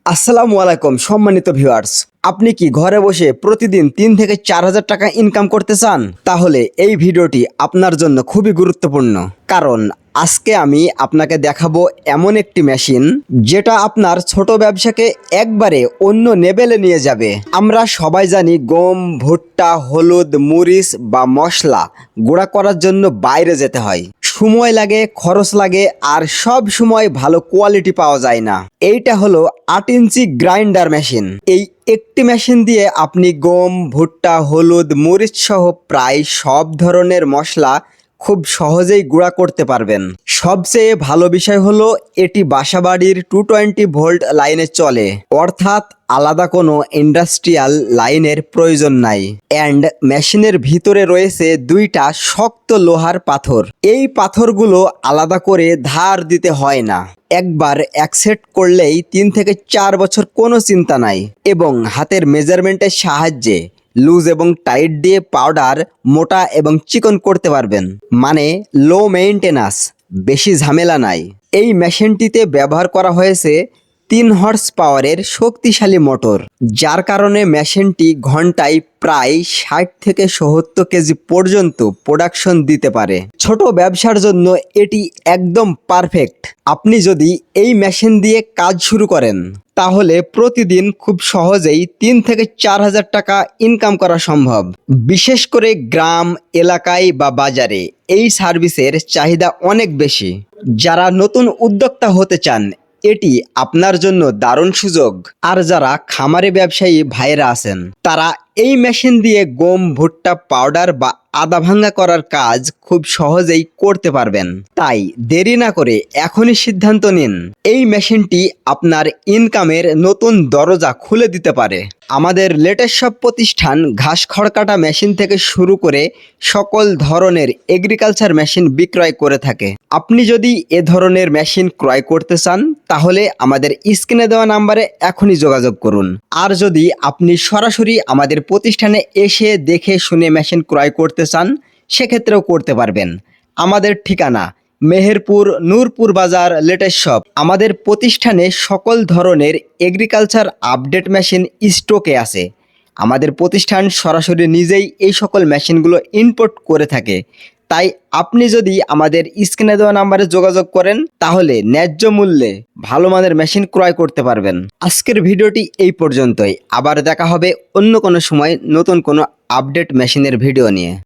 আসসালামু আলাইকুম সম্মানিত ভিউয়ার্স, আপনি কি ঘরে বসে প্রতিদিন 3 থেকে 4 হাজার টাকা ইনকাম করতে চান? তাহলে এই ভিডিওটি আপনার জন্য খুবই গুরুত্বপূর্ণ, কারণ আজকে আমি আপনাকে দেখাবো এমন একটি মেশিন যেটা আপনার ছোট ব্যবসাকে একবারে অন্য লেভেলে নিয়ে যাবে। আমরা সবাই জানি গম, ভুট্টা, হলুদ, মরিচ বা মশলা গুঁড়া করার জন্য বাইরে যেতে হয়, সময় লাগে, খরচ লাগে, আর সব সময় ভালো কোয়ালিটি পাওয়া যায় না। এইটা হলো 8 ইঞ্চি গ্রাইন্ডার মেশিন। এই একটি মেশিন দিয়ে আপনি গম, ভুট্টা, হলুদ, মরিচ সহ প্রায় সব ধরনের মশলা খুব সহজেই গুঁড়া করতে পারবেন। সবচেয়ে ভালো বিষয় হলো এটি বাসাবাড়ির 220 ভোল্ট লাইনে চলে, অর্থাৎ আলাদা কোনো ইন্ডাস্ট্রিয়াল লাইনের প্রয়োজন নাই। অ্যান্ড মেশিনের ভিতরে রয়েছে 2টা শক্ত লোহার পাথর। এই পাথরগুলো আলাদা করে ধার দিতে হয় না, একবার অ্যাকসেপ্ট করলেই 3 থেকে 4 বছর কোনো চিন্তা নাই। এবং হাতের মেজারমেন্টের সাহায্যে লুজ এবং টাইট দিয়ে পাউডার মোটা এবং চিকন করতে পারবেন, মানে লো মেইনটেন্যান্স, বেশি ঝামেলা নাই। এই মেশিনটিতে ব্যবহার করা হয়েছে 3 হর্স পাওয়ারের শক্তিশালী মোটর, যার কারণে মেশিনটি ঘন্টায় প্রায় 60 থেকে 70 কেজি পর্যন্ত প্রোডাকশন দিতে পারে। ছোট ব্যবসার জন্য এটি একদম পারফেক্ট। আপনি যদি এই মেশিন দিয়ে কাজ শুরু করেন তাহলে প্রতিদিন খুব সহজেই 3 থেকে 4 হাজার টাকা ইনকাম করা সম্ভব। বিশেষ করে গ্রাম এলাকায় বা বাজারে এই সার্ভিসের চাহিদা অনেক বেশি। যারা নতুন উদ্যোক্তা হতে চান, এটি আপনার জন্য দারুণ সুযোগ। আর যারা খামারে ব্যবসায়ী ভাইয়েরা আছেন, তারা এই মেশিন দিয়ে গম, ভুট্টা পাউডার বা আদা ভাঙ্গা করার কাজ খুব সহজেই করতে পারবেন। তাই দেরি না করে এখনই সিদ্ধান্ত নিন। এই মেশিনটি আপনার ইনকামের নতুন দরজা খুলে দিতে পারে। আমাদের লেটেস্ট সব প্রতিষ্ঠান ঘাস খড় কাটা মেশিন থেকে শুরু করে সকল ধরনের এগ্রিকালচার মেশিন বিক্রয় করে থাকে। আপনি যদি এ ধরনের মেশিন ক্রয় করতে চান তাহলে আমাদের স্ক্রিনে দেওয়া নাম্বারে এখনই যোগাযোগ করুন। আর যদি আপনি সরাসরি আমাদের প্রতিষ্ঠানে এসে দেখে শুনে মেশিন ক্রয় করতে চান, সেক্ষেত্রেও করতে পারবেন। আমাদের ঠিকানা মেহেরপুর নূরপুর বাজার লেটেস্ট শপ। আমাদের প্রতিষ্ঠানে সকল ধরনের এগ্রিকালচার আপডেট মেশিন স্টকে আছে। আমাদের প্রতিষ্ঠান সরাসরি নিজেই এই সকল মেশিনগুলো ইম্পোর্ট করে থাকে। তাই আপনি যদি আমাদের স্ক্রিনে দেওয়া নাম্বারে যোগাযোগ করেন তাহলে ন্যায্য মূল্যে ভালো মানের মেশিন ক্রয় করতে পারবেন। আজকের ভিডিওটি এই পর্যন্তই। আবার দেখা হবে অন্য কোনো সময় নতুন কোনো আপডেট মেশিনের ভিডিও নিয়ে।